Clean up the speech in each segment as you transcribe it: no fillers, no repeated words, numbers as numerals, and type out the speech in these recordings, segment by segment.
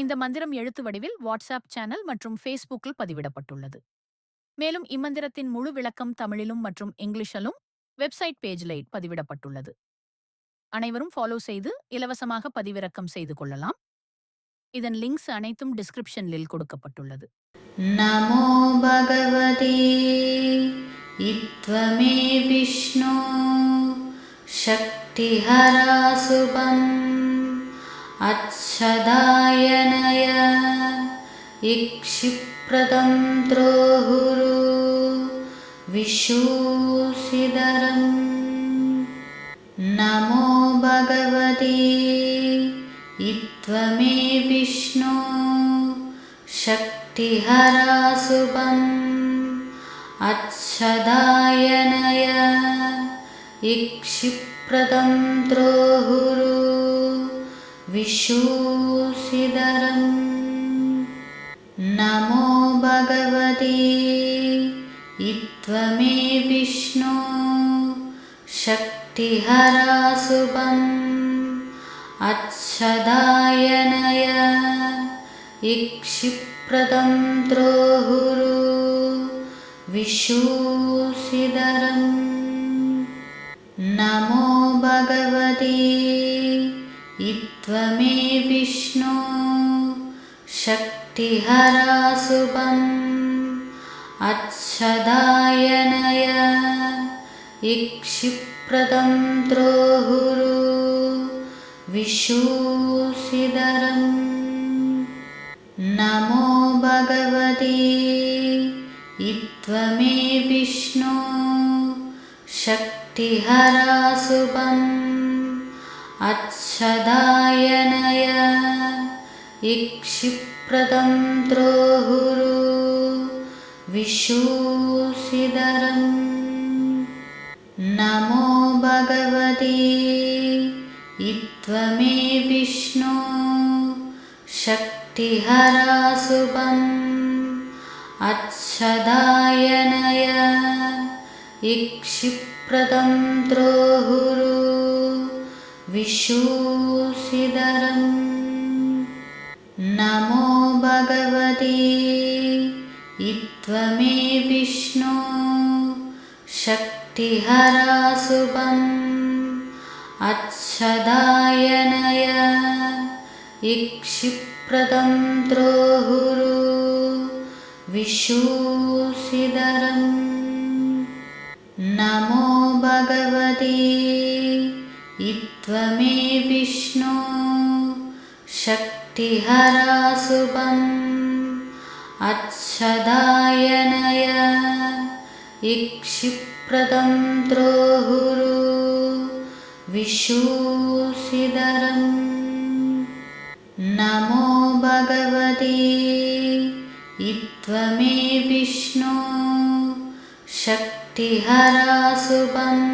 இந்த மந்திரம் எழுத்து வடிவில் வாட்ஸ்அப் சேனல் மற்றும் ஃபேஸ்புக்கில் பதிவிடப்பட்டுள்ளது. மேலும் இம்மந்திரத்தின் முழு விளக்கம் தமிழிலும் மற்றும் இங்கிலீஷிலும் வெப்சைட் பேஜில் பதிவிடப்பட்டுள்ளது. அனைவரும் ஃபாலோ செய்து இலவசமாக பதிவிறக்கம் செய்து கொள்ளலாம். இதன் லிங்க்ஸ் அனைத்தும் டிஸ்கிரிப்ஷனில் கொடுக்கப்பட்டுள்ளது. நமோ பகவதி இத்வமே விஷ்ணு சக்திஹரா சுபம் அச்சதாயனய இக்ஷிப்ரதம் த்ரோஹுரு விஷூசிதரம். நமோ பகவதி இத்வமே விஷ்ணு சக்திஹரா சுபம் அச்சதாயனய இக்ஷிப்ரதம் த்ரோஹுரு விஷூசிதரம். நமோ பகவதி இத்வமே விஷ்ணு சக்திஹரா சுபம் அச்சதாயனய இக்ஷிப்ரதம் த்ரோஹுரு விஷூசிதரம். நமோ பகவதி இத்வமே விஷ்ணு சக்திஹரா சுபம் அச்சதாயனய இக்ஷிப்ரதம் த்ரோஹுரு விஷூசிதரம். நமோ பகவதி இத்வமே விஷ்ணு சக்திஹரா சுபம் அச்சதாயனய இக்ஷிப்ரதம் த்ரோஹுரு விஷூசிதரம். நமோ பகவதி இத்வமே விஷ்ணு சக்திஹரா சுபம் அச்சதாயனய இக்ஷிப்ரதம் த்ரோஹுரு விஷூசிதரம். நமோ பகவதி இத்வமே விஷ்ணு சக்திஹரா சுபம் அச்சதாயனய இக்ஷிப்ரதம் த்ரோஹுரு விஷூசிதரம். நமோ பகவதி இத்வமே விஷ்ணு சக்திஹரா சுபம் அச்சதாயனய இக்ஷிப்ரதம் த்ரோஹுரு விஷூசிதரம். நமோ பகவதி இத்வமே விஷ்ணு சக்திஹரா சுபம்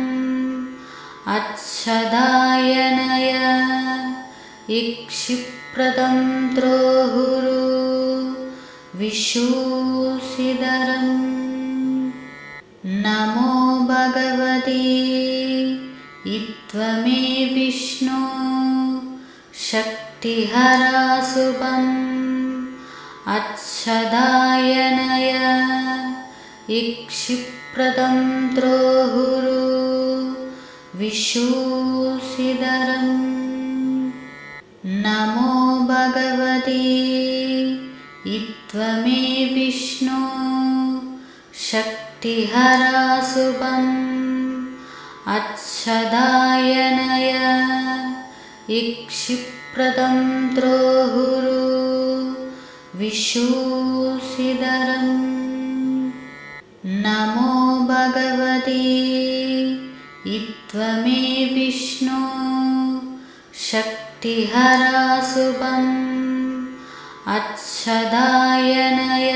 அச்சதாயனய இக்ஷிப்ரதம் த்ரோஹுரு விஷூசிதரம். நமோ பகவதி இத்வமே விஷ்ணு சக்திஹரா சுபம் அச்சதாயனய இக்ஷிப்ரதம் த்ரோஹுரு விஷூசிதரம். நமோ பகவதி இத்வமே விஷ்ணு சக்திஹரா சுபம் அச்சதாயனய இக்ஷிப்ரதம் த்ரோஹுரு விஷூசிதரம். நமோ பகவதி இத்வமே விஷ்ணு சக்திஹரா சுபம் அச்சதாயனய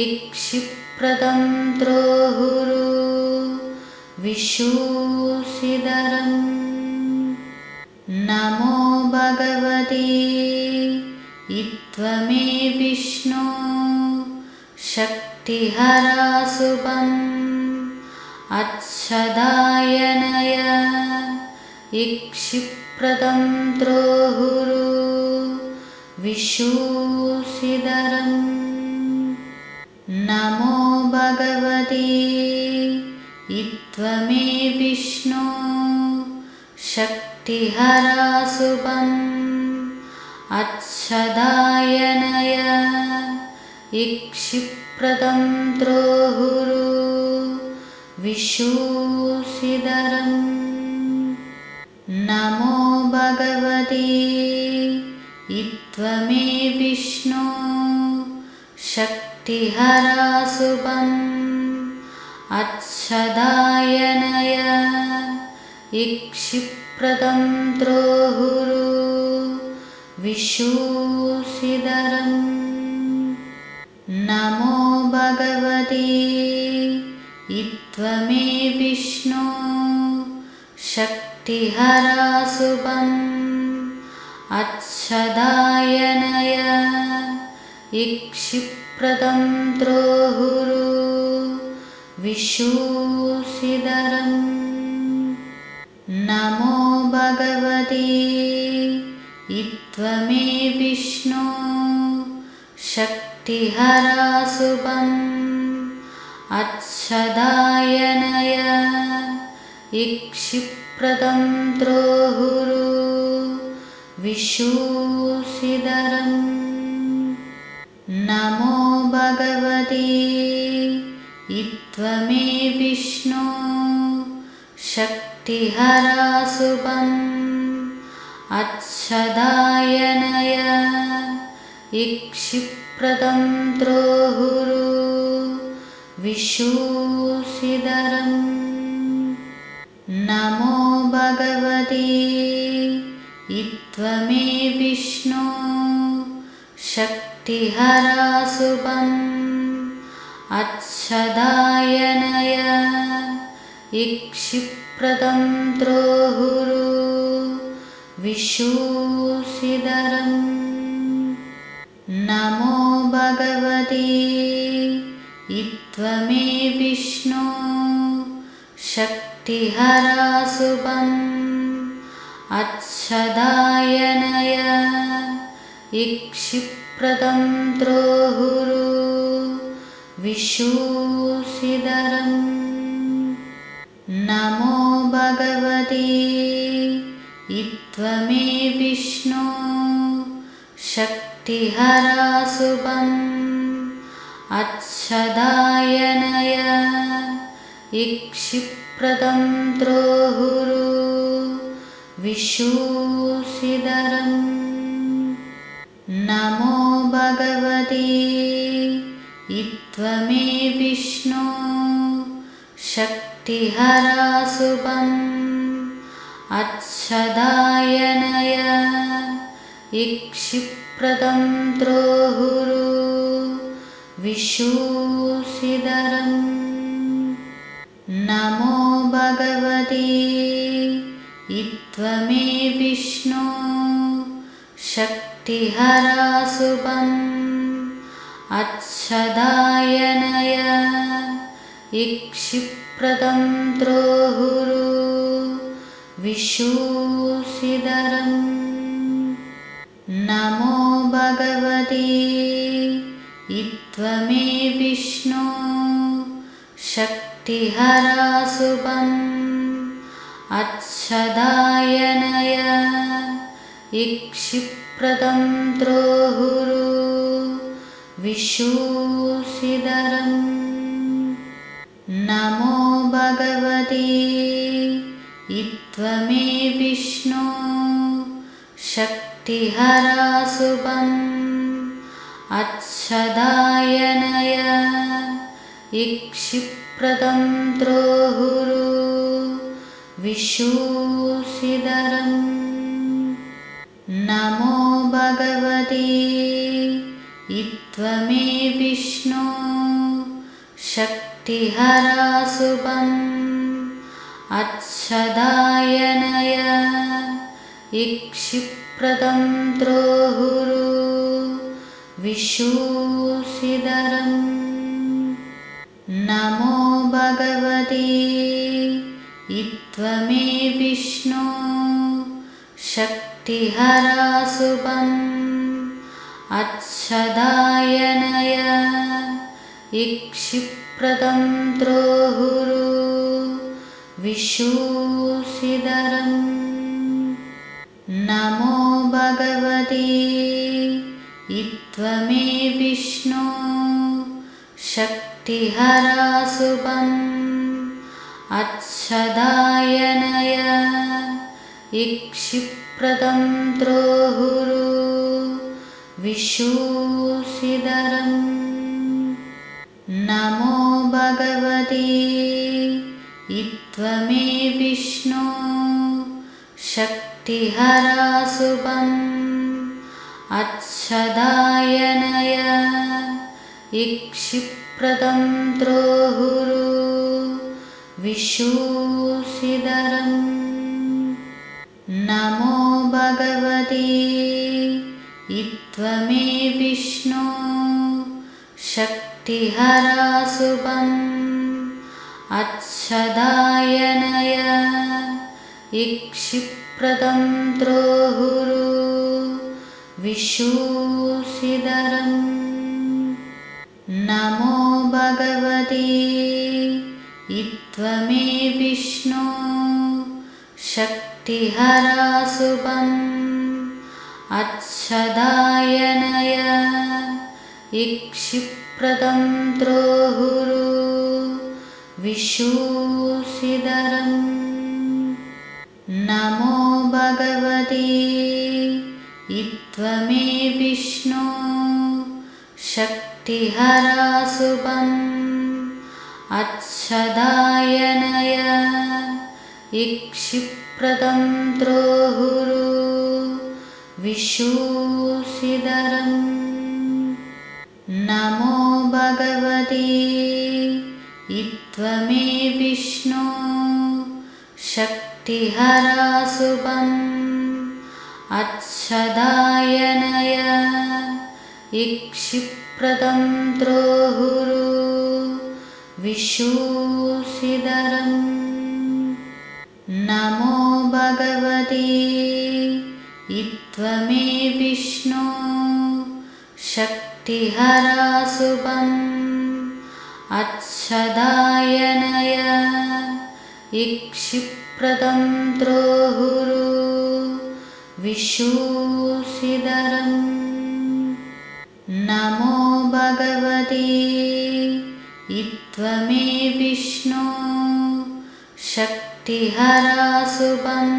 இக்ஷிப்ரதம் த்ரோஹுரு விஷூசிதரம். நமோ பகவதி இத்வமே விஷ்ணு சக்திஹரா சுபம் அச்சதாயனய இக்ஷிப்ரதம் த்ரோஹுரு विशूषिधरम् नमो भगवते त्वमे विष्णो शक्तिहराशुभम् अच्छदायनय इक्षिप्रदं द्रोहुरु विशूषिधरम् नमो भगवते त्वमे विष्णो शक्तिहराशुभम् अच्छदायनय इक्षिप्रदं द्रोहुरु विशूषिधरम् नमो भगवते त्वमे विष्णो शक्तिहराशुभम् अच्छदायनय इक्षिप्रदं द्रोहुरु विशूषिधरम् नमो भगवते त्वमे विष्णो शक्तिहराशुभम् अच्छदायनय इक्षिप्रदं द्रोहुरु विशूषिधरम् नमो भगवते त्वमे विष्णो शक्तिहराशुभम् अच्छदायनय इक्षिप्रदं द्रोहुरु विशूषिधरम् नमो भगवते त्वमे विष्णो शक्तिहराशुभम् अच्छदायनय इक्षिप्रदं द्रोहुरु विशूषिधरम् नमो भगवते त्वमे विष्णो शक्तिहराशुभम् अच्छदायनय इक्षिप्रदं द्रोहुरु विशूषिधरम् नमो भगवते त्वमे विष्णो शक्तिहराशुभम् अच्छदायनय इक्षिप्रदं द्रोहुरु विशूषिधरम् नमो भगवते त्वमे विष्णो शक्तिहराशुभम् अच्छदायनय इक्षिप्रदं द्रोहुरु विशूषिधरम् नमो भगवते त्वमे विष्णो शक्तिहराशुभम् अच्छदायनय इक्षिप्रदं द्रोहुरु विशूषिधरम् नमो भगवते त्वमे विष्णो शक्तिहराशुभम् अच्छदायनय इक्षिप्रदं द्रोहुरु विशूषिधरम् नमो भगवते त्वमे विष्णो शक्तिहराशुभम् अच्छदायनय इक्षिप्रदं द्रोहुरु विशूषिधरम् नमो भगवते त्वमे विष्णो शक्तिहराशुभम् अच्छदायनय इक्षिप्रदं द्रोहुरु विशूषिधरम् नमो भगवते त्वमे विष्णो शक्तिहराशुभम् अच्छदायनय इक्षिप्रदं त्रोहुरु विशूसिदरम् नमो भगवते त्वमे विष्णो शक्तिहरा शुभम् अच्छदायनय इक्षिप्रदं त्रोहुरु विशूसिदरम् नमो भगवते त्वमे विष्णो शक्तिहरा शुभम् अच्छदायनय इक्षिप्रदं त्रोहुरु विशूसिदरम् नमो भगवते त्वमे विष्णो शक्तिहरा शुभम् अच्छदायनय इक्षिप्रदं त्रोहुरु विशूसिदरम् नमो भगवते त्वमे विष्णो शक्तिहरा शुभम् अच्छदायनय इक्षिप्रदं त्रोहुरु विशूसिदरम् नमो भगवते त्वमे विष्णो शक्तिहरा शुभम् अच्छदायनय इक्षिप्रदं त्रोहुरु विशूसिदरम् नमो भगवते त्वमे विष्णो शक्तिहरा शुभम् अच्छदायनय इक्षिप्रदं त्रोहुरु विशूसिदरम् नमो भगवते त्वमे विष्णो शक्तिहरा शुभम् अच्छदायनय इक्षिप्रदं त्रोहुरु विशूसिदरम् नमो भगवते त्वमे विष्णो शक्तिहरा शुभम्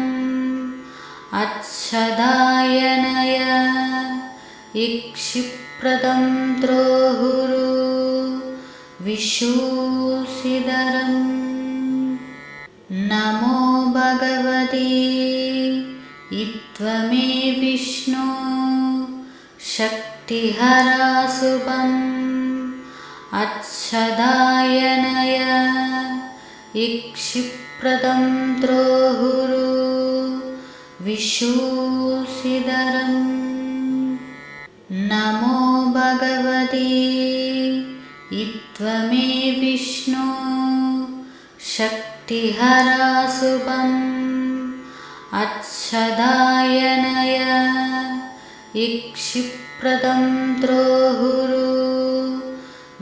अच्छदायनय इक्षिप्रदं त्रोहुरु विशूसिदरम् नमो भगवते त्वमे विष्णो शक्तिहरा शुभम् अच्छदायनय इक्षिप्रदं त्रोहुरु विशूसिदरम् नमो भगवते त्वमे विष्णो शक्तिहरा शुभम् अच्छदायनय इक्षिप्रदं त्रोहुरु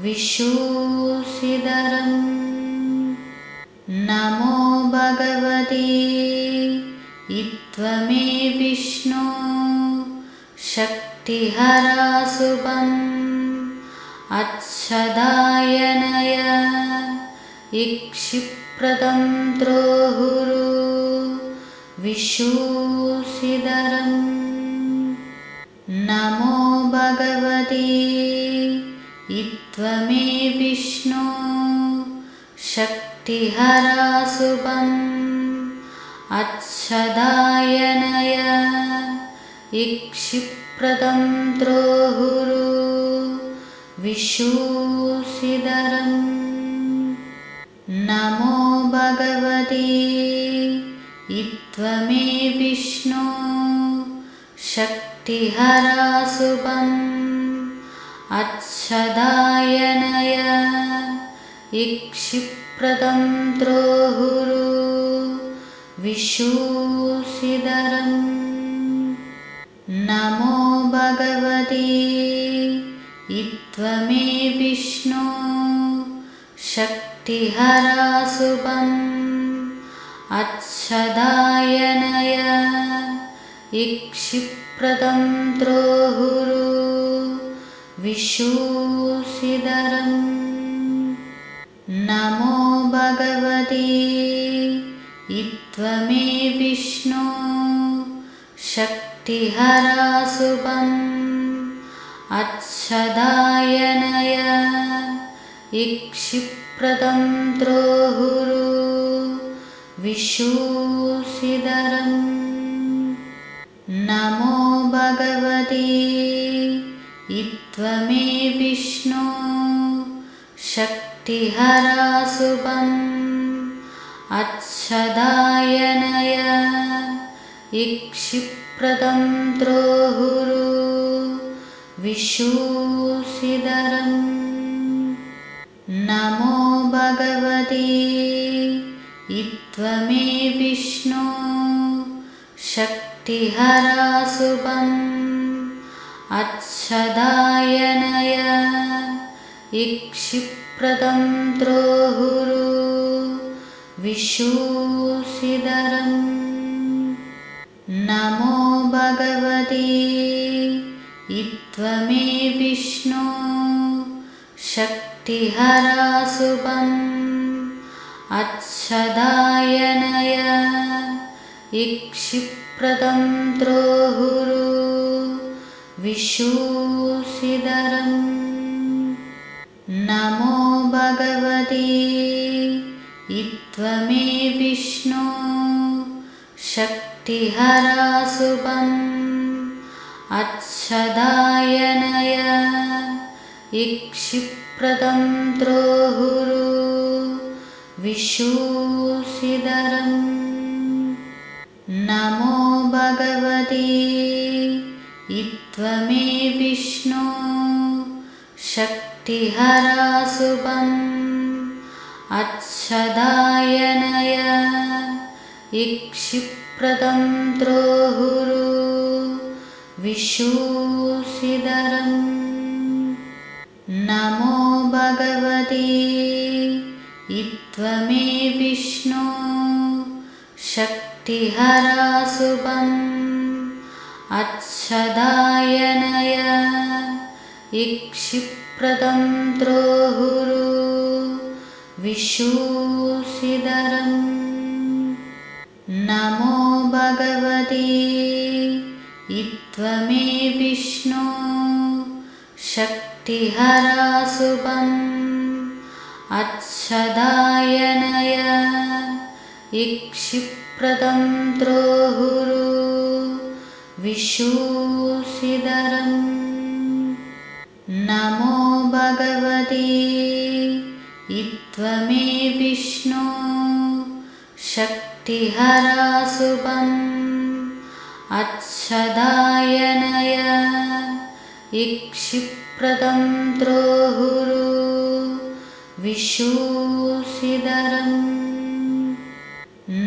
विशूसिदरम् नमो भगवते त्वमे विष्णो शक्तिहरा शुभम् अच्छदायनय इक्षिप्रदं त्रोहुरु विशूसिदरम् नमो भगवते त्वमे विष्णो शक्तिहरा शुभम् अच्छदायनय इक्षिप्रदं त्रोहुरु विशूसिदरम् नमो भगवते त्वमे विष्णो शक्तिहरा शुभम् अच्छदायनय इक्षिप्रदं त्रोहुरु विशूसिदरम् नमो भगवते इत्त्वमे विष्णो शक्तिहरा शुभम् अच्छदायनय इक्षिप्रदं द्रोहुरु विशूषिधरम् नमो भगवते इत्त्वमे विष्णो शक्तिहरा शुभम् अच्छदायनय इक्षिप्रदं द्रोहुरु विशूषिधरम् नमो भगवते इत्त्वमे विष्णो शक्तिहरा शुभम् अच्छदायनय इक्षिप्रदं द्रोहुरु विशूषिधरम् नमो भगवते इत्त्वमे विष्णो शक्तिहरा शुभम् अच्छदायनय इक्षिप्रदं द्रोहुरु विशूषिधरम् नमो भगवते इत्त्वमे विष्णो शक्तिहरा शुभम् अच्छदायनय इक्षिप्रदं द्रोहुरु विशूषिधरम् नमो भगवते इत्त्वमे विष्णो शक्तिहरा शुभम् अच्छदायनय इक्षिप्रदं द्रोहुरु विशूषिधरम् नमो भगवते इत्त्वमे विष्णो शक्तिहरा शुभम् अच्छदायनय इक्षिप्रदं द्रोहुरु विशूषिधरम् नमो भगवते इत्त्वमे विष्णो शक्तिहरा शुभम् अच्छदायनय इक्षिप्रदं द्रोहुरु विशूषिधरम् नमो भगवते इत्त्वमे विष्णो शक्तिहरा शुभम् अच्छदायनय इक्षिप्रदं द्रोहुरु विशूषिधरम् नमो भगवते इत्त्वमे विष्णो शक्तिहरा शुभम् अच्छदायनय इक्षिप्रदं द्रोहुरु विशूषिधरम्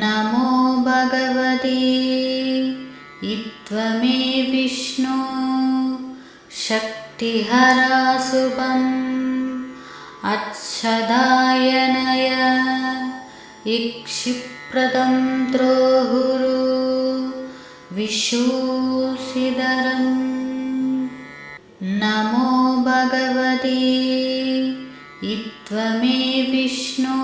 नमो भगवते इत्त्वमे विष्णो शक्तिहरा शुभम् अच्छदायनय इक्षिप्रदं द्रोहुरु विशूषिधरम् नमो भगवते इत्त्वमे विष्णो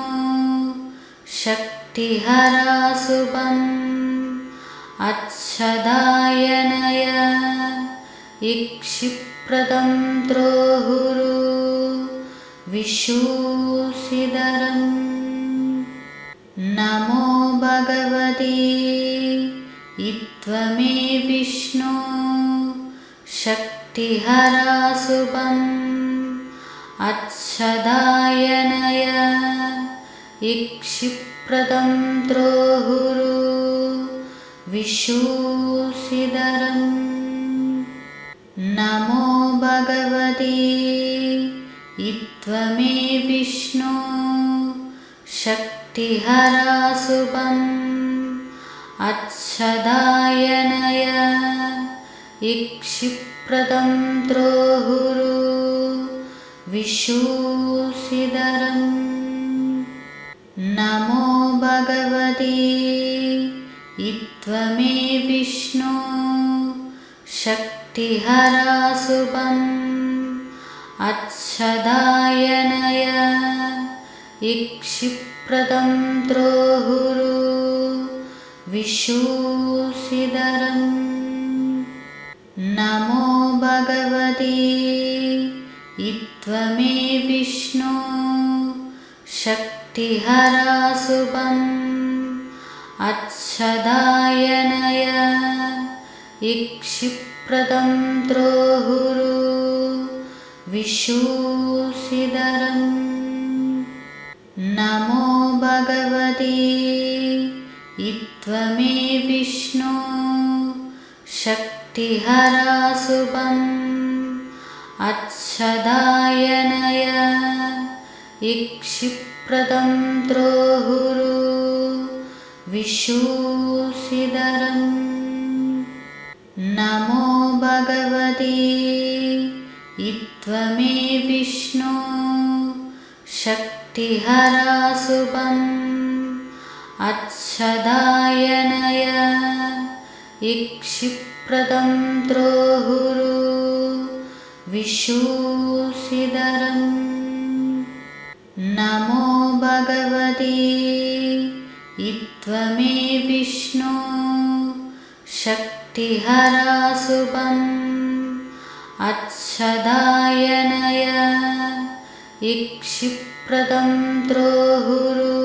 शक्तिहरा शुभम् अच्छदायनय इक्षिप्रदं द्रोहुरु विशूषिधरम् नमो भगवते इत्त्वमे विष्णो शक्तिहरा शुभम् अच्छदायनय इक्षिप्रदं द्रोहुरु विशूषिधरम् नमो भगवते इत्त्वमे विष्णो शक्तिहरा शुभम् अच्छदायनय इक्षिप्रदं द्रोहुरु विशूषिधरम् नमो भगवते त्वमे विष्णो शक्तिहरा शुभम् अच्छदायनय इक्षिप्रदं द्रोहुरु विशूषिधरम् नमो भगवते त्वमे विष्णो शक्तिहरा शुभम् अच्छदायनय इक्षिप्रदं द्रोहुरु विशूषिधरम् नमो भगवते त्वमे विष्णो शक्तिहरा शुभम् अच्छदायनय इक्षिप्रदं द्रोहुरु विशूषिधरम् नमो भगवते त्वमे विष्णो शक्तिहरा शुभम् अच्छदायनय इक्षिप्रदं द्रोहुरु विशूषिधरम् नमो भगवते त्वमे विष्णो शक्तिहरा शुभम् अच्छदायनय इक्षिप्रदं द्रोहुरु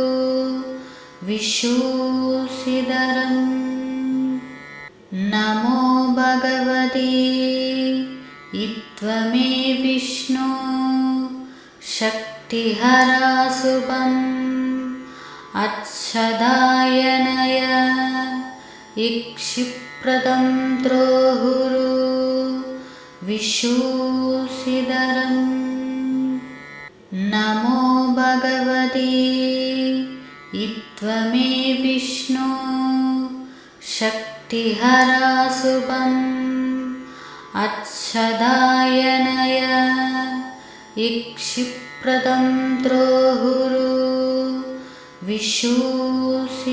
विशूषिधरम् नमो भगवते त्वमे विष्णो शक्तिहरा शुभम् अच्छदायनय इक्षिप्रदं द्रोहुरु विशूषिधरम् नमो भगवते त्वमे विष्णो शक्तिहरा शुभम् अच्छदायनय इक्षिप्रदं द्रोहुरु विशूषिधरम्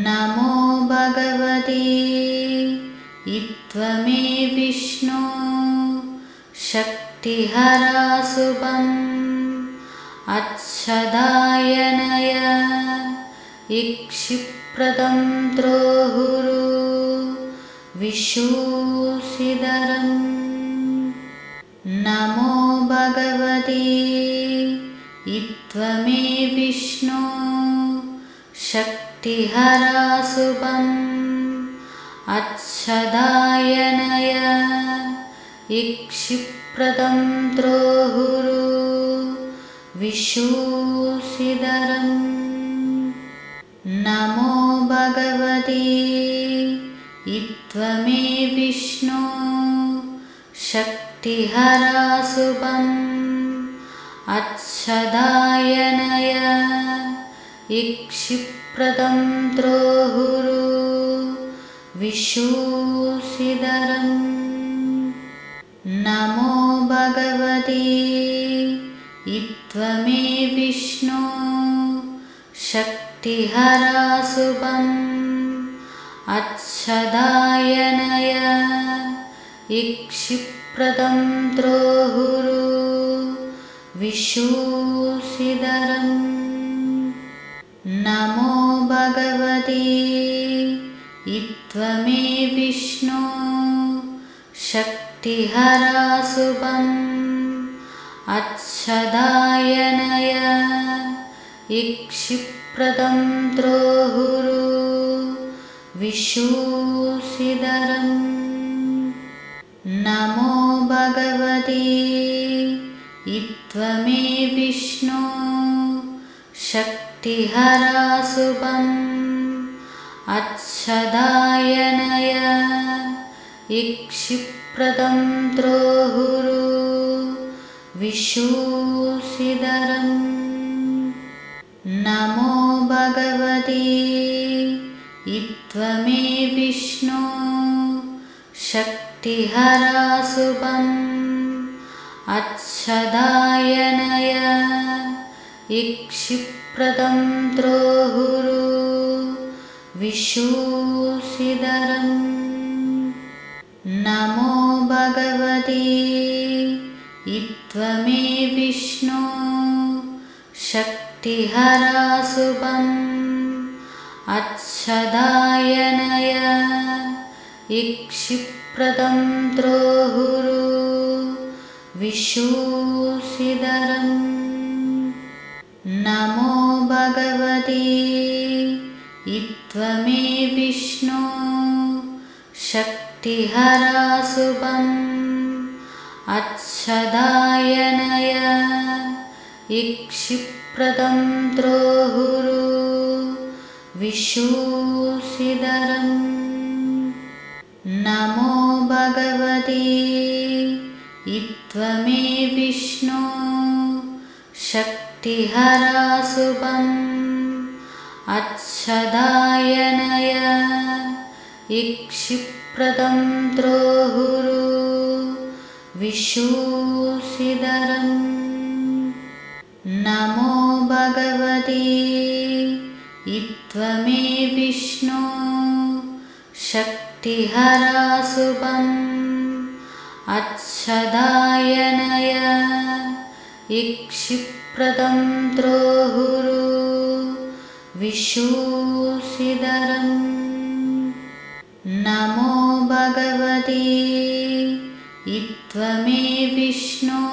नमो भगवते त्वमे विष्णो शक्तिहरा शुभम् अच्छदायनय इक्षिप्रदं द्रोहुरु विशूषिधरम् नमो भगवते त्वमे विष्णो शक्तिहरा शुभम् अच्छदायनय इक्षिप्रदं द्रोहुरु विशूषिधरम् नमो भगवते त्वमे विष्णो शक्तिहरा शुभम् अच्छदायनय इक्षिप्रदं द्रोहुरु विशूषिधरम् नमो भगवते त्वमे विष्णो शक्तिहरा शुभम् अच्छदायनय इक्षिप्रदं द्रोहुरु विशूषिधरम् नमो भगवते त्वमे विष्णो शक्तिहरा शुभम् अच्छदायनय इक्षिप्रदं द्रोहुरु विशूषिधरम् नमो भगवते त्वमे विष्णो शक्तिहरा शुभम् अच्छदायनय इक्षिप्रदं द्रोहुरु विशूषिधरम् नमो भगवते त्वमे विष्णो शक्तिहरा शुभम् अच्छदायनय इक्षिप्रदं त्रोहुरु विशूसिदरम् नमो भगवते त्वमे विष्णो शक्तिहरा शुभम् अच्छदायनय इक्षिप्रदं त्रोहुरु विशूसिदरम् नमो भगवते त्वमे विष्णो शक्तिहरा शुभम् अच्छदायनय इक्षिप्रदं त्रोहुरु विशूसिदरम् नमो भगवते त्वमे विष्णो शक्तिहरा शुभम् अच्छदायनय इक्षिप्रदं त्रोहुरु विशूसिदरम् नमो भगवते त्वमे विष्णो शक्तिहरा शुभम् अच्छदायनय इक्षिप्रदं त्रोहुरु विशूसिदरम् नमो भगवते त्वमे विष्णो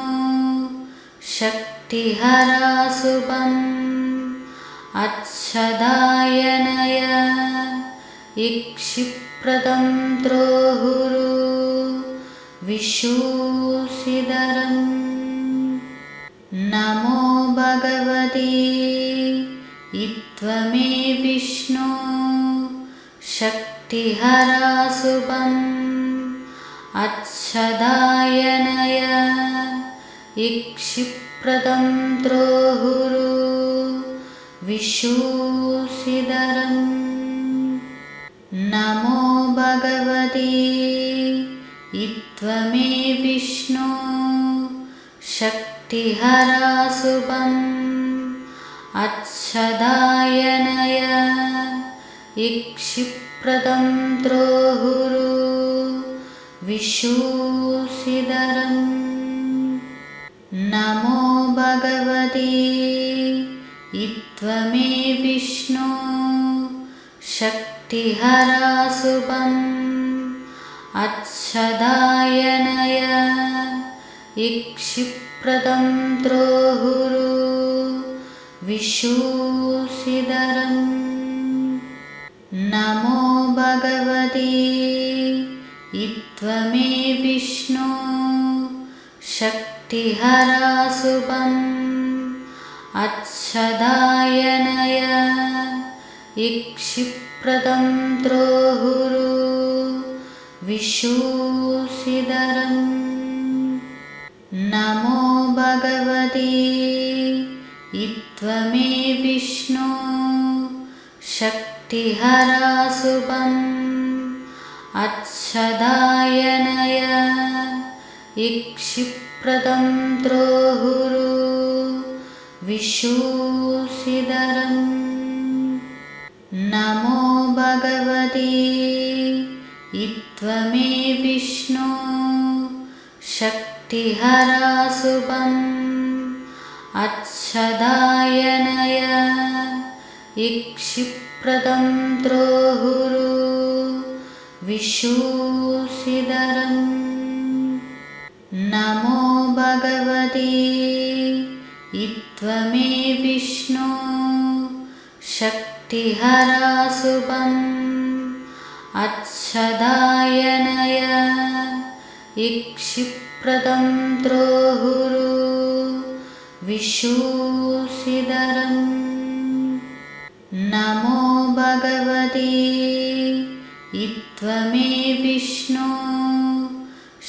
शक्तिहरा शुभम् अच्छदायनय इक्षिप्रदं त्रोहुरु विशूसिदरम् नमो भगवते त्वमे विष्णो शक्तिहरा शुभम् अच्छदायनय इक्षिप्रदं त्रोहुरु विशूसिदरम् नमो भगवते त्वमे विष्णो शक्तिहरा शुभम् अच्छदायनय इक्षिप्रदं त्रोहुरु विशूसिदरम् नमो भगवते त्वमे विष्णो शक्तिहरा शुभम् अच्छदायनय इक्षिप्रदं त्रोहुरु विशूसिदरम् नमो भगवते त्वमे विष्णो शक्तिहरा शुभम् अच्छदायनय इक्षिप्रदं त्रोहुरु विशूसिदरम् नमो भगवते त्वमे विष्णो शक्तिहरा शुभम् अच्छदायनय इक्षिप्रदं त्रोहुरु विशूसिदरम् नमो भगवते त्वमे विष्णो शक्तिहरा शुभम् अच्छदायनय इक्षिप्रदं त्रोहुरु विशूसिदरम् नमो भगवते त्वमे विष्णो शक्तिहरा शुभम् अच्छदायनय इक्षिप्रदं त्रोहुरु विशूसिदरम् नमो भगवते त्वमे विष्णो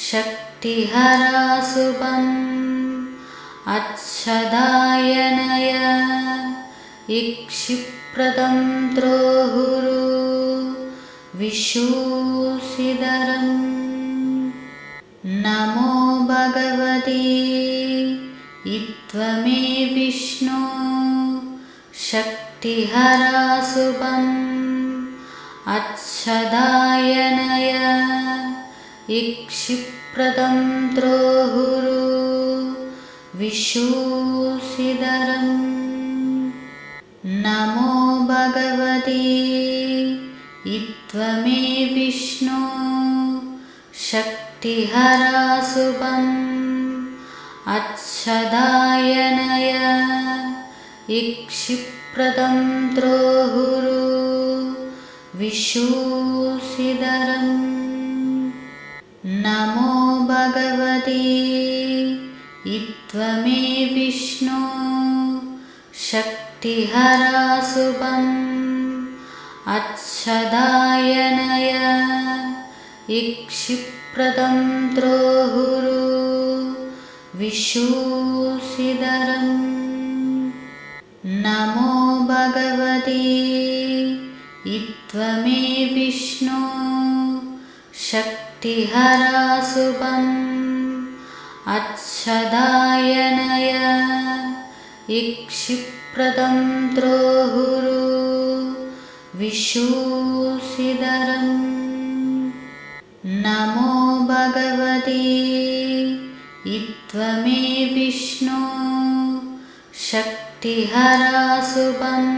शक्तिहरा शुभम् अच्छदायनय इक्षिप्रदं त्रोहुरु विशूसिदरम् नमो भगवते इत्त्वमे विष्णो शक्तिहरा शुभम् अच्छदायनय इक्षिप्रदं द्रोहुरु विशूषिधरम् नमो भगवते इत्त्वमे विष्णो शक्तिहरा शुभम् अच्छदायनय इक्षिप्रदं द्रोहुरु विशूषिधरम् नमो भगवते इत्त्वमे विष्णो शक्तिहरा शुभम् अच्छदायनय इक्षिप्रदं द्रोहुरु विशूषिधरम् नमो भगवते इत्त्वमे विष्णो शक्तिहरा शुभम् अच्छदायनय इक्षिप्रदं द्रोहुरु विशूषिधरम् नमो भगवते इत्त्वमे विष्णो शक्तिहरा शुभम्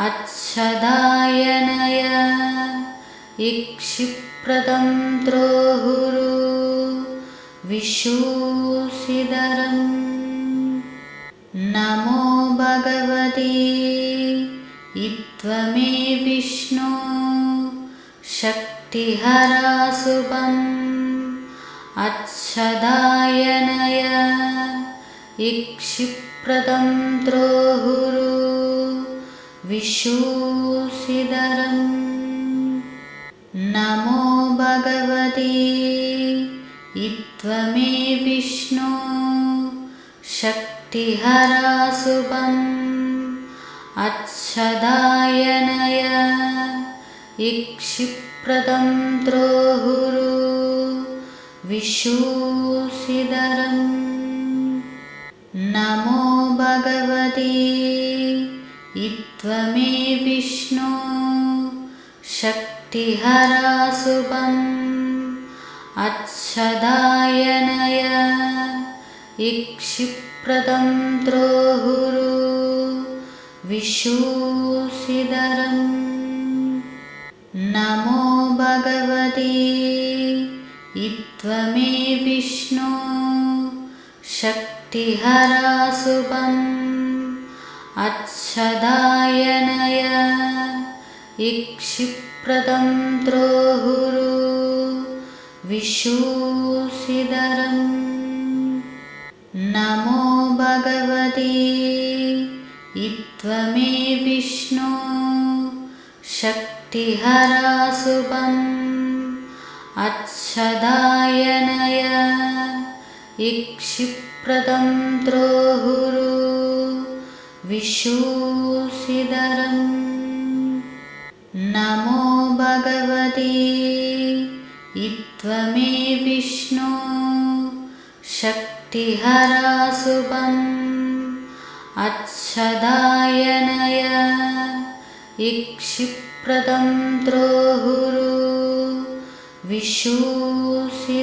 अच्छदायनय इक्षिप्रदं द्रोहुरु विशूषिधरम् नमो भगवते इत्त्वमे विष्णो शक्तिहरा शुभम् अच्छदायनय इक्षिप्रदं द्रोहुरु विशूषिधरम् नमो भगवते इत्त्वमे विष्णो शक्तिहरा शुभम् अच्छदायनय इक्षिप्रदं द्रोहुरु विशूषिधरम् नमो भगवते इत्त्वमे विष्णो शक्तिहरा शुभम् अच्छदायनय इक्षिप्रदं द्रोहुरु विशूषिधरम् नमो भगवते इत्त्वमे विष्णो शक्तिहरा शुभम् अच्छदायनय इक्षिप्रदं द्रोहुरु विशूषिधरम् नमो भगवते इत्त्वमे विष्णो शक्तिहरा शुभम् अच्छदायनय इक्षिप्रदं द्रोहुरु विशूषिधरम् नमो भगवते इत्त्वमे विष्णो शक्तिहरा शुभम् अच्छदायनय इक्षिप्रदं द्रोहुरु विशूषिधरम्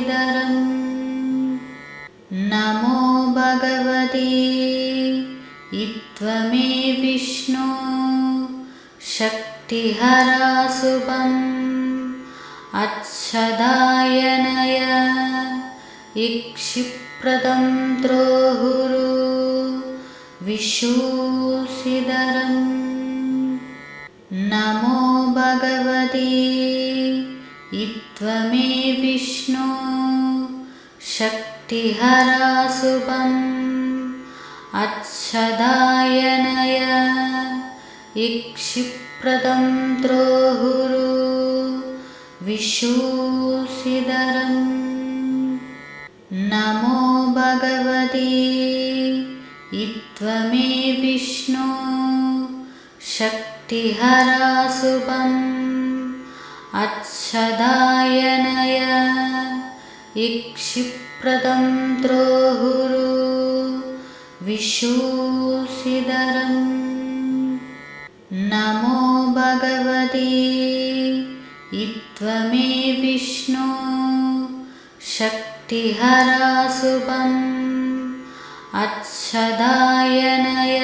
नमो भगवते इत्त्वमे विष्णो शक्तिहरा शुभम् अच्छदायनय इक्षिप्रदं द्रोहुरु विशूषिधरम् नमो भगवते इत्त्वमे विष्णो शक्तिहरा शुभम् अच्छदायनय इक्षिप्रदं द्रोहुरु विशूषिधरम् नमो भगवते इत्त्वमे विष्णो शक्तिहरा शुभम् अच्छदायनय इक्षिप्रदं इक्षिप्रदं त्रोहुरु विशूसिदरम् नमो भगवते त्वमे विष्णो शक्तिहरा शुभम् अच्छदायनय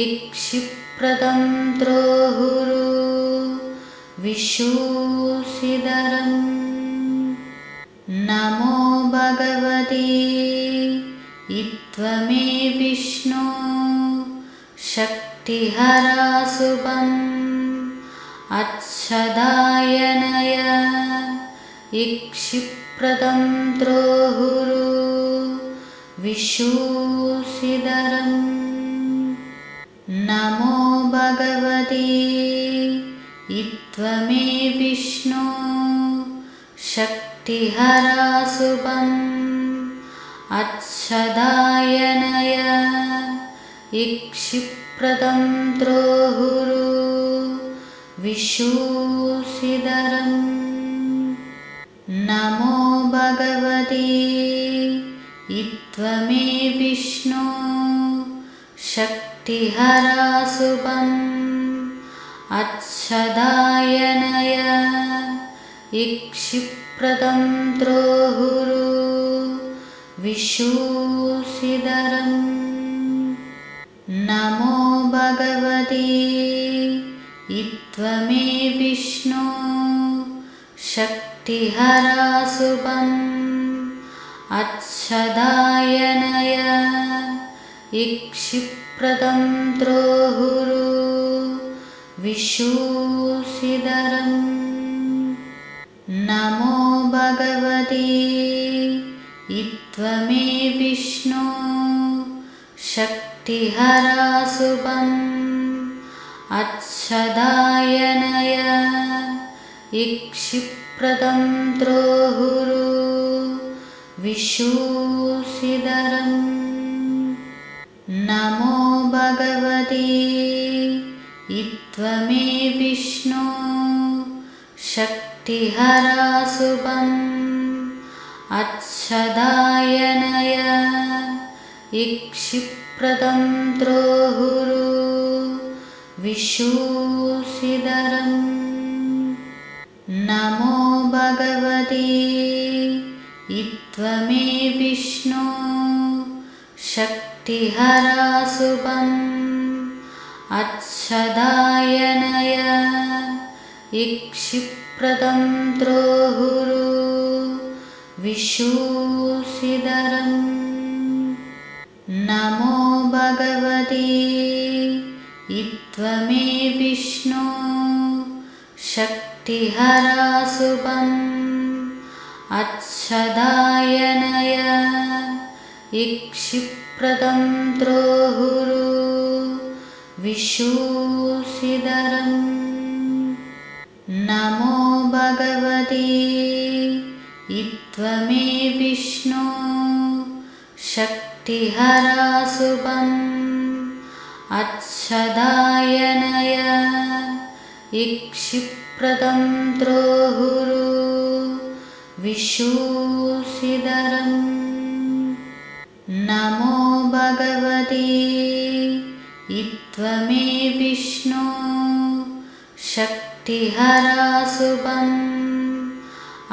इक्षिप्रदं त्रोहुरु विशूसिदरम् नमो भगवते त्वमे विष्णो शक्तिहरा शुभम् अच्छदायनय इक्षिप्रदं त्रोहुरु विशूसिदरम् नमो भगवते त्वमे विष्णो शक्तिहरा शुभम् अच्छदायनय इक्षिप्रदं त्रोहुरु विशूसिदरम् नमो भगवते त्वमे विष्णो शक्तिहरा शुभम् अच्छदायनय इक्षिप्रदं त्रोहुरु विशूसिदरम् नमो भगवते त्वमे विष्णो शक्तिहरा शुभम् अच्छदायनय इक्षिप्रदं त्रोहुरु विशूसिदरम् नमो भगवते त्वमे विष्णो शक्तिहरा शुभम् अच्छदायनय इक्षिप्रदं त्रोहुरु विशूसिदरम् नमो भगवते त्वमे विष्णो शक्तिहरा शुभम् अच्छदायनय इक्षिप्रदं त्रोहुरु विशूसिदरम् नमो भगवते त्वमे विष्णो शक्तिहरा शुभम् अच्छदायनय इक्षिप्रदं त्रोहुरु विशूसिदरम् नमो भगवते त्वमे विष्णो शक्तिहरा शुभम् अच्छदायनय इक्षिप्रदं त्रोहुरु विशूसिदरम् नमो भगवते त्वमे विष्णो शक्तिहरा शुभम् अच्छदायनय इक्षिप्रदं त्रोहुरु विशूसिदरम् नमो भगवते त्वमे विष्णो शक्तिहरा शुभम्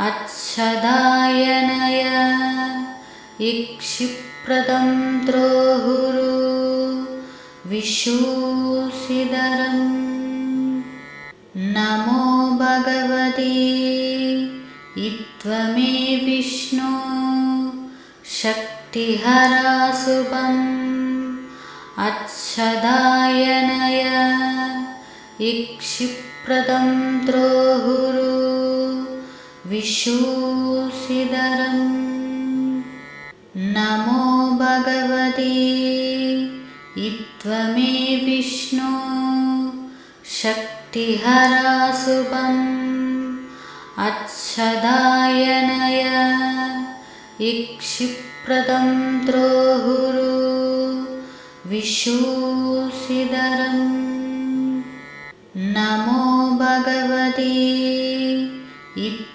अच्छदायनय इक्षिप्रदं त्रोहुरु विशूसिदरम् नमो भगवते त्वमे विष्णो शक्तिहरा शुभम् अच्छदायनय इक्षिप्रदं त्रोहुरु विशूसिदरम् नमो भगवते त्वमे विष्णो शक्तिहरा शुभम् अच्छदायनय इक्षिप्रदं त्रोहुरु विशूसिदरम् नमो भगवते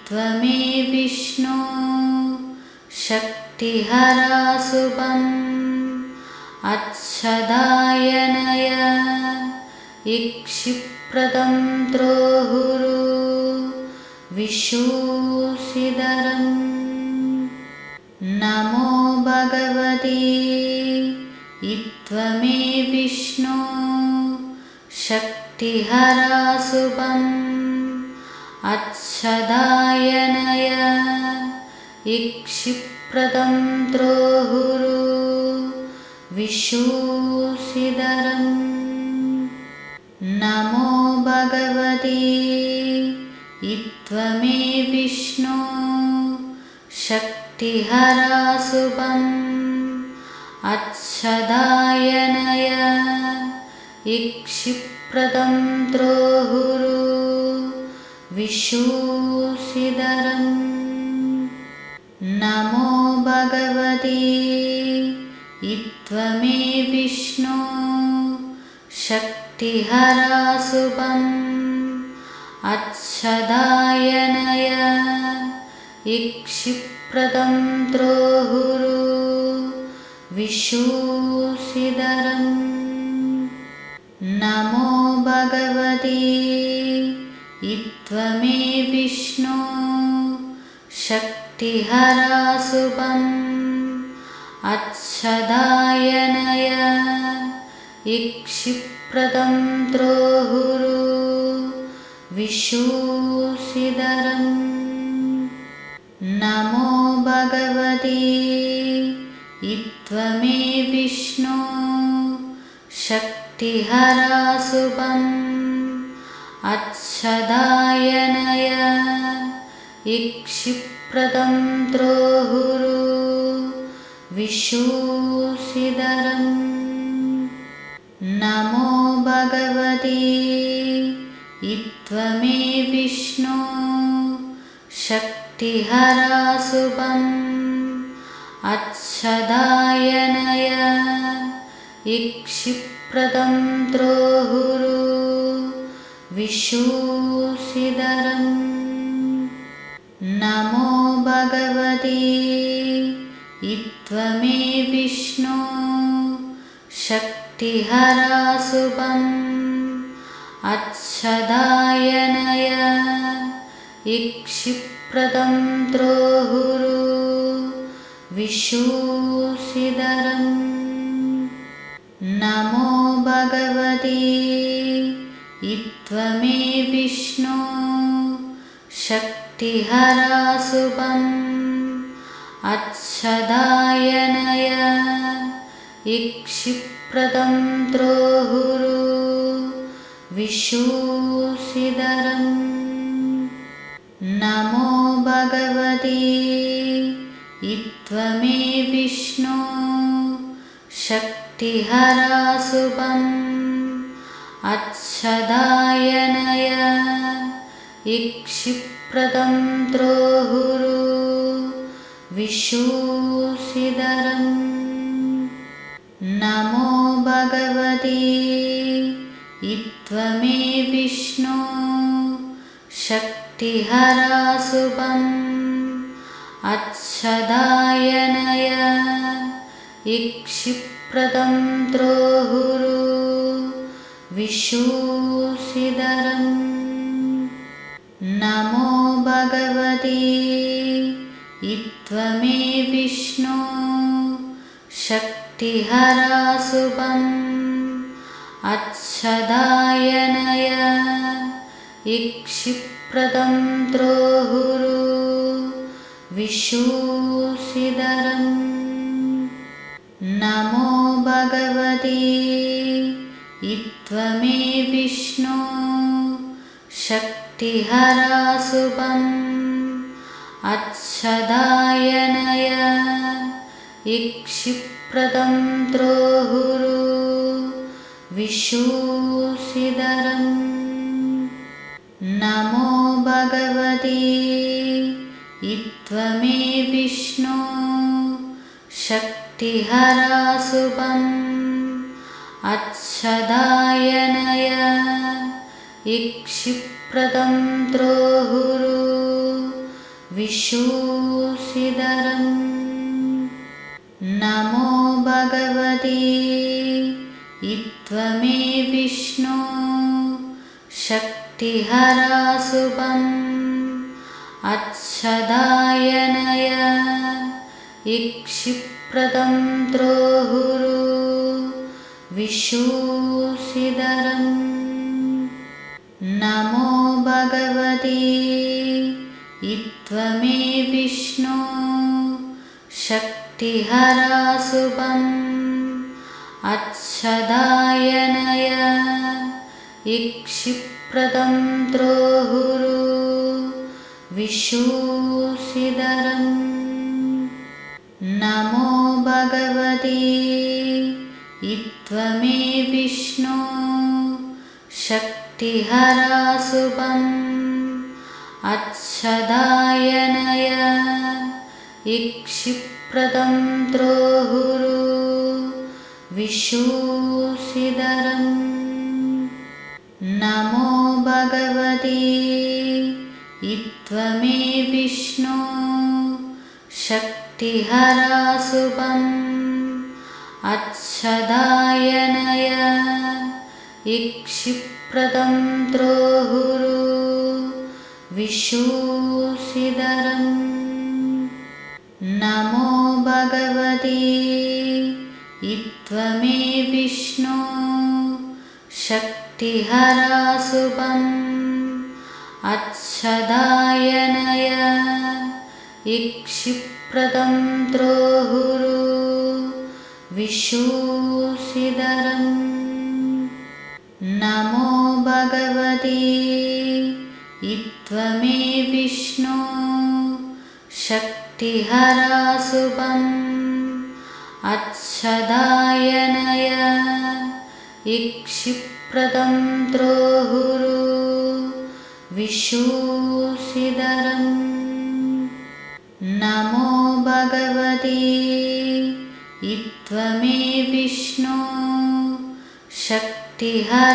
त्वमे विष्णो शक्तिहराशुभम् अच्छदायनय इक्षिप्रदं त्रोहुरु विशूषिधरम् नमो भगवते त्वमे विष्णु शक्तिहराशुभम् अच्छदायनय इक्षिप्रदं त्रोहुरु विशूषिधरम् नमो भगवते त्वमे विष्णु शक्तिहराशुभम् अच्छदायनय इक्षिप्रदं त्रोहुरु विशूषिधरम् नमो भगवते त्वमे विष्णु शक्तिहराशुभम् अच्छदायनय इक्षिप्रदं त्रोहुरु विशूषिधरम् नमो भगवते त्वमे विष्णु शक्तिहराशुभम् अच्छदायनय इक्षिप्रदं त्रोहुरु विशूषिधरम् नमो भगवते त्वमे विष्णु शक्तिहराशुभम् अच्छदायनय इक्षिप्रदं त्रोहुरु विशूषिधरम् नमो भगवते त्वमे विष्णु शक्तिहराशुभम् अच्छदायनय इक्षिप्रदं त्रोहुरु विशूषिधरम् नमो भगवते त्वमे विष्णु शक्तिहराशुभम् अच्छदायनय इक्षिप्रदं त्रोहुरु विशूषिधरम् नमो भगवते त्वमे विष्णु शक्तिहराशुभम् अच्छदायनय इक्षिप्रदं त्रोहुरु विशूषिधरम् नमो भगवते त्वमे विष्णु शक्तिहराशुभम् अच्छदायनय इक्षिप्रदं त्रोहुरु विशूषिधरम् नमो भगवते त्वमे विष्णु शक्तिहराशुभम् अच्छदायनय इक्षिप्रदं त्रोहुरु विशूषिधरम् नमो भगवते त्वमे विष्णु शक्तिहराशुभम् अच्छदायनय इक्षिप्रदं त्रोहुरु विशूषिधरम् नमो भगवते त्वमे विष्णु शक्तिहराशुभम् अच्छदायनय इक्षिप्रदं त्रोहुरु विशूषिधरम् नमो भगवते त्वमे विष्णु शक्तिहराशुभम् अच्छदायनय इक्षिप्रदं त्रोहुरु विशूषिधरम् नमो भगवते त्वमे विष्णो शक्तिहराशुभम् अच्छदायनय इक्षिप्रदं द्रोहुरु विशूषिधरम् नमो भगवते त्वमे विष्णो शक्तिहराशुभम् अच्छदायनय इक्षिप्रदं द्रोहुरु विशूषिधरम् नमो भगवते त्वमे विष्णो शक्तिहराशुभम् अच्छदायनय इक्षिप्रदं द्रोहुरु विशूषिधरम् नमो भगवते त्वमे विष्णो शक्तिहराशुभम् अच्छदायनय इक्षिप्रदं द्रोहुरु विशूषिधरम् नमो भगवते त्वमे विष्णो शक्तिहराशुभम् अच्छदायनय इक्षिप्रदं द्रोहुरु विशूषिधरम् नमो भगवते त्वमे विष्णो शक्तिहराशुभम् अच्छदायनय इक्षिप्रदं द्रोहुरु विशूषिधरम् नमो भगवते त्वमे विष्णो शक्तिहराशुभम्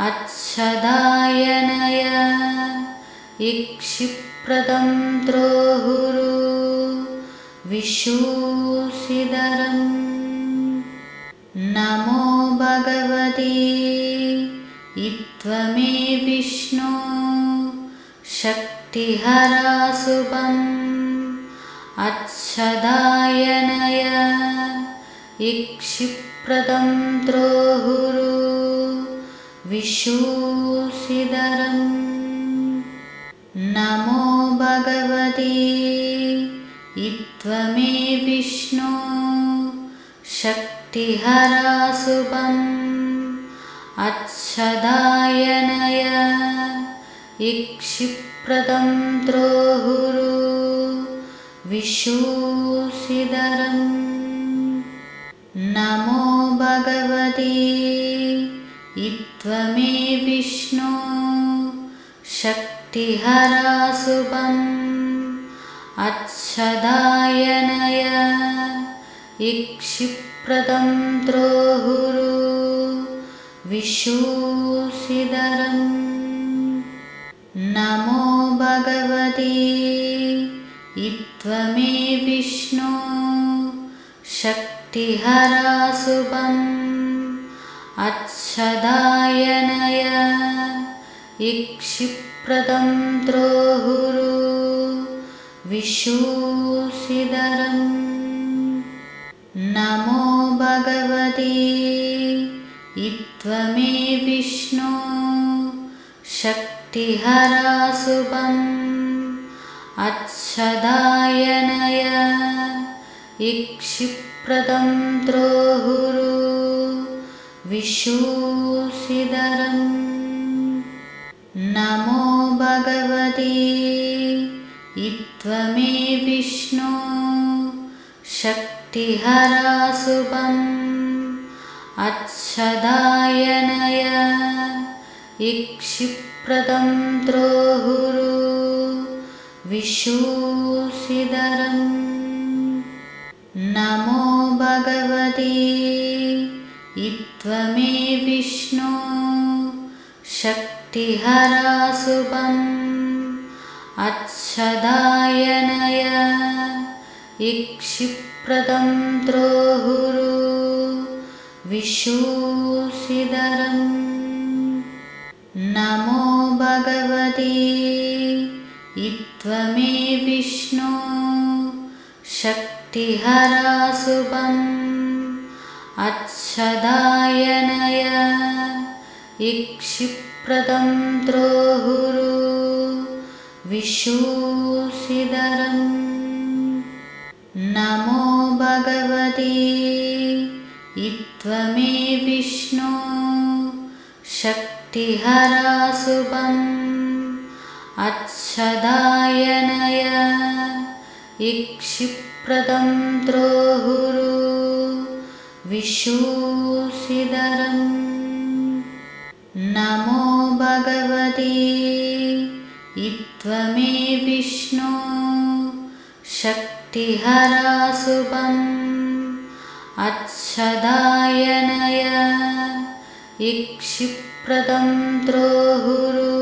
अच्छदायनय इक्षिप्रदं द्रोहुरु विशूषिधरम् नमो भगवते त्वमे विष्णो शक्तिहराशुभम् अच्छदायनय इक्षिप्रदं द्रोहुरु विशूषिधरम् नमो भगवते त्वमे विष्णो शक्तिहराशुभम् अच्छदायनय इक्षिप्रदं द्रोहुरु विशूषिधरम् नमो भगवते त्वमे विष्णो शक्तिहराशुभम् अच्छदायनय इक्षिप्रदं द्रोहुरु विशूषिधरम् नमो भगवते त्वमे विष्णो शक्तिहराशुभम् अच्छदायनय इक्षिप्रदं द्रोहुरु विशूषिधरम् नमो भगवते त्वमे विष्णो शक्तिहराशुभम् अच्छदायनय इक्षिप्रदं द्रोहुरु विशूषिधरम् नमो भगवते त्वमे विष्णो शक्तिहराशुभम् अच्छदायनय इक्षिप्रदं द्रोहुरु विशूषिधरम् नमो भगवते त्वमे विष्णो शक्तिहराशुभम् अच्छदायनय इक्षिप्रदं त्रोहुरु विशूसिदरम् नमो भगवते त्वमे विष्णो शक्तिहरा शुभम् अच्छदायनय इक्षिप्रदं त्रोहुरु विशूसिदरम् नमो भगवते त्वमे विष्णो शक्तिहरा शुभम् अच्छदायनय इक्षिप्रदं त्रोहुरु विशूसिदरम् नमो भगवते त्वमे विष्णो शक्तिहरा शुभम् अच्छदायनय इक्षिप्रदं त्रोहुरु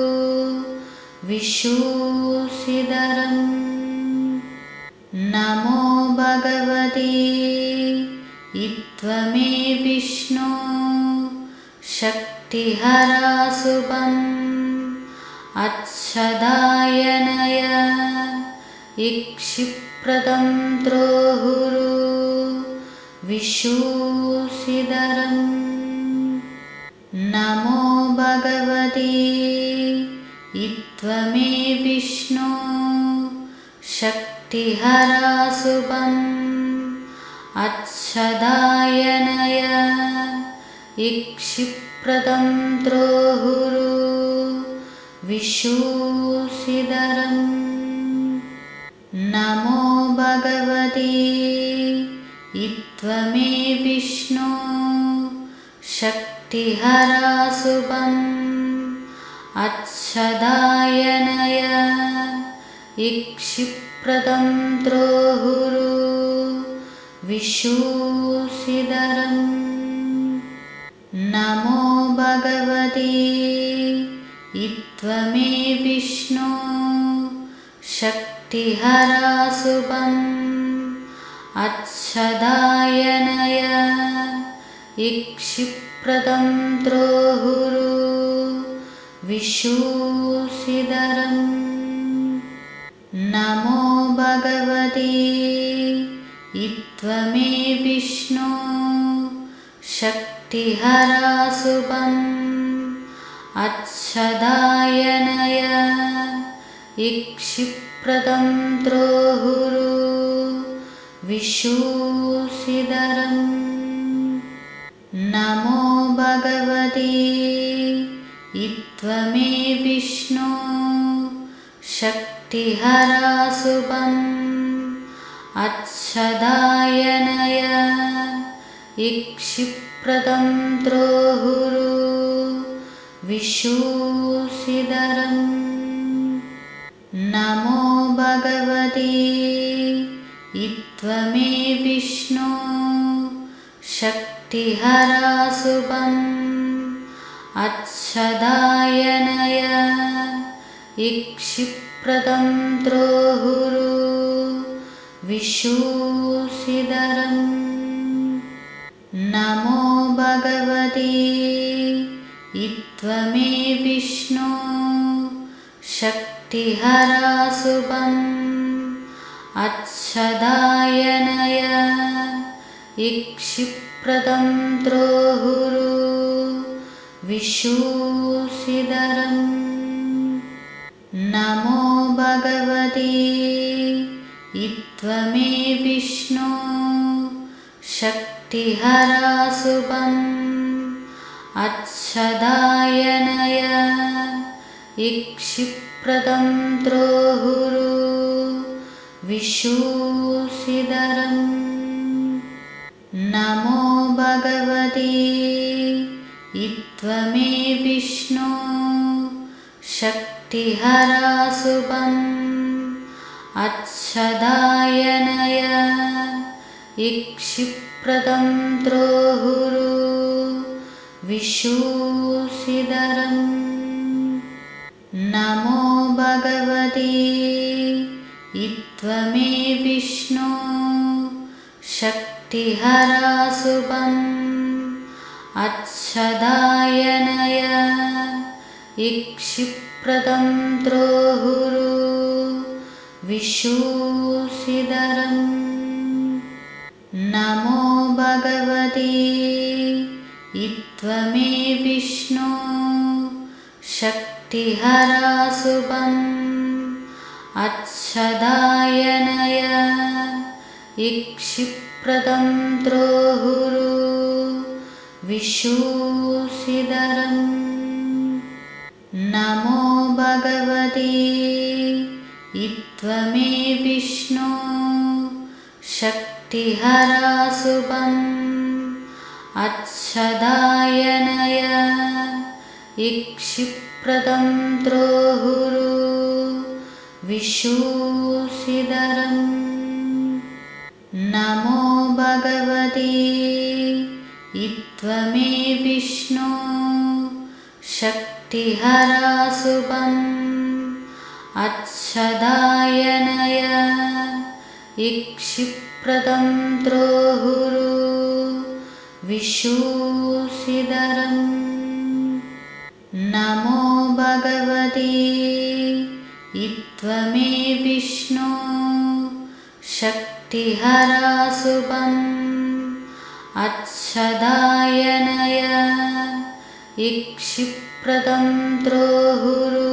विशूसिदरम् नमो भगवते त्वमे विष्णो शक्तिहरा शुभम् अच्छदायनय इक्षिप्रदं त्रोहुरु विशूसिदरम् नमो भगवते त्वमे विष्णो शक्तिहरा शुभम् अच्छदायनय इक्षिप्रदं त्रोहुरु विशूसिदरम् नमो भगवते त्वमे विष्णो शक्तिहरा शुभम् अच्छदायनय इक्षिप्रदं त्रोहुरु विशूसिदरम् नमो भगवते त्वमे विष्णो शक्तिहरा शुभम् अच्छदायनय इक्षिप्रदं त्रोहुरु विशूसिदरम् नमो भगवते त्वमे विष्णो शक्तिहरा शुभम् अच्छदायनय इक्षिप्रदं त्रोहुरु विशूसिदरम् नमो भगवते त्वमे विष्णो शक्तिहरा शुभम् अच्छदायनय इक्षिप्रदं त्रोहुरु विशूसिदरम् नमो भगवते त्वमे विष्णो शक्तिहरा शुभम् अच्छदायनय इक्षिप्रदं त्रोहुरु विशूसिदरम् नमो भगवते त्वमे विष्णो शक्तिहरा शुभम् अच्छदायनय इक्षिप्रदं त्रोहुरु विशूसिदरम् नमो भगवते त्वमे विष्णो शक्तिहरा शुभम् अच्छदायनय इक्षिप्रदं त्रोहुरु विशूसिदरम् नमो भगवते त्वमे विष्णो शक्तिहरा शुभम् अच्छदायनय इक्षिप्रदं त्रोहुरु विशूसिदरम् नमो भगवते त्वमे विष्णु शक्तिहरा शुभम् अच्छदायनय इक्षिप्रदं द्रोहुरु विशूषिधरम् नमो भगवते त्वमे विष्णु शक्तिहरा शुभम् अच्छदायनय इक्षिप्रदं द्रोहुरु विशूषिधरम् नमो भगवते त्वमे विष्णु शक्तिहरा शुभम् अच्छदायनय इक्षिप्रदं द्रोहुरु विशूषिधरम् नमो भगवते त्वमे विष्णु शक्तिहरा शुभम् अच्छदायनय इक्षिप्रदं द्रोहुरु विशूषिधरम् नमो भगवते त्वमे विष्णु शक्तिहरा शुभम् अच्छदायनय इक्षिप्रदं द्रोहुरु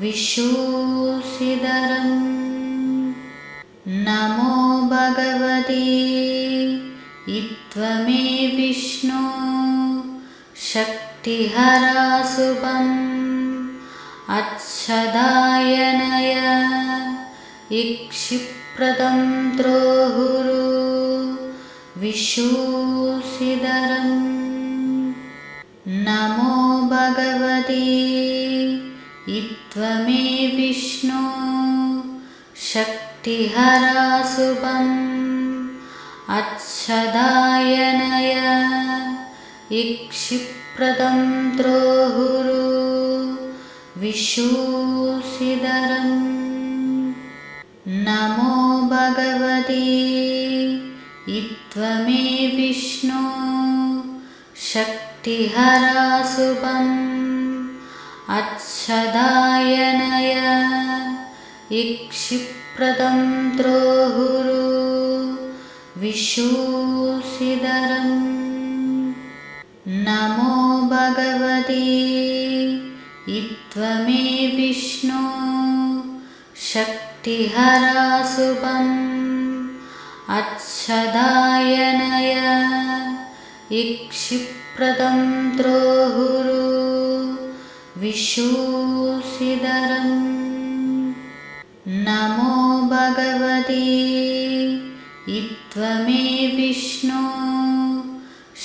विशूषिधरम् नमो भगवते त्वमे विष्णु शक्तिहरा शुभम् अच्छदायनय इक्षिप्रदं द्रोहुरु विशूषिधरम् नमो भगवते त्वमे विष्णु शक्तिहरा शुभम् अच्छदायनय इक्षिप्रदं द्रोहुरु विशूषिधरम् नमो भगवते त्वमे विष्णु शक्तिहरा शुभम् अच्छदायनय इक्षिप्रदं द्रोहुरु विशूषिधरम् नमो भगवते त्वमे विष्णु शक्तिहरा शुभम् अच्छदायनय इक्षिप्रदं द्रोहुरु विशूषिधरम् नमो भगवते त्वमे विष्णु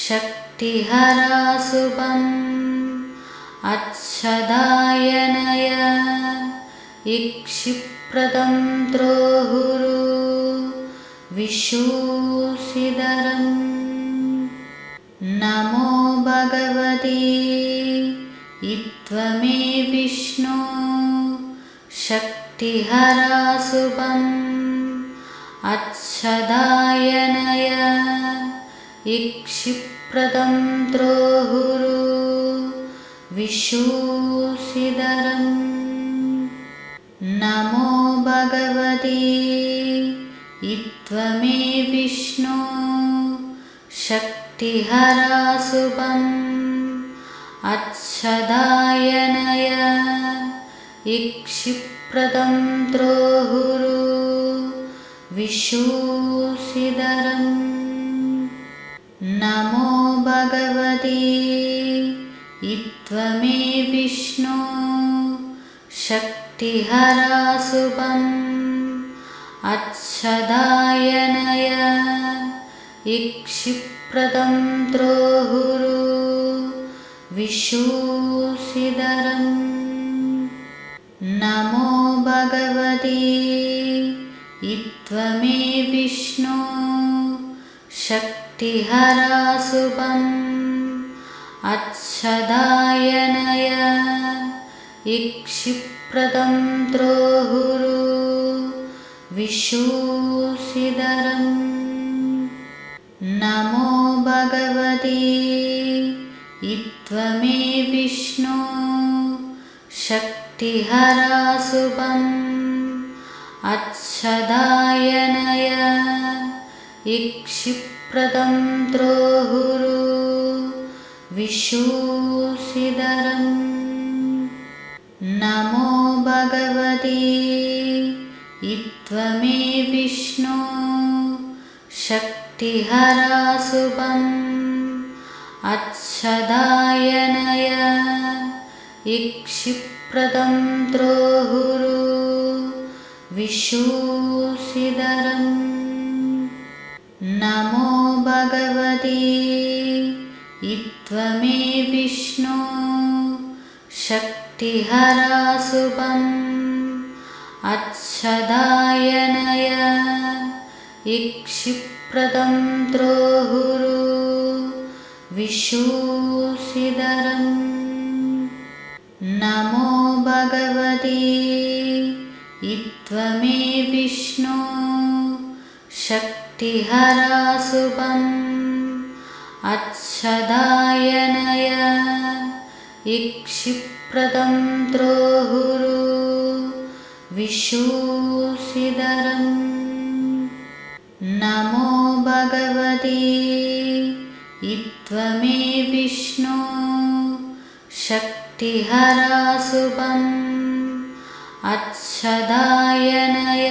शक्तिहरा शुभम् अच्छदायनय इक्षिप्रदं द्रोहुरु विशूषिधरम् नमो भगवते त्वमे विष्णु शक्तिहरा शुभम् अच्छदायनय इक्षिप्रदं द्रोहुरु विशूषिधरम् नमो भगवते त्वमे विष्णु शक्तिहरा शुभम् अच्छदायनय इक्षिप्रदं द्रोहुरु विशूषिधरम् नमो भगवते त्वमे विष्णु शक्तिहरा शुभम् अच्छदायनय इक्षिप्रदं द्रोहुरु विशूषिधरम् नमो भगवते त्वमे विष्णु शक्तिहरा शुभम् अच्छदायनय इक्षिप्रदं त्रोहुरु विशूसिदरम् नमो भगवते त्वमे विष्णु शक्तिहरा शुभम् अच्छदायनय इक्षिप्रदं त्रोहुरु विशूसिदरम् नमो भगवते त्वमे विष्णु शक्तिहरा शुभम् अच्छदायनय इक्षिप्रदं त्रोहुरु विशूसिदरम् नमो भगवते त्वमे विष्णु शक्तिहरा शुभम् अच्छदायनय इक्षिप्रदं त्रोहुरु विशूसिदरम् नमो भगवते त्वमे विष्णु शक्तिहरा शुभम् अच्छदायनय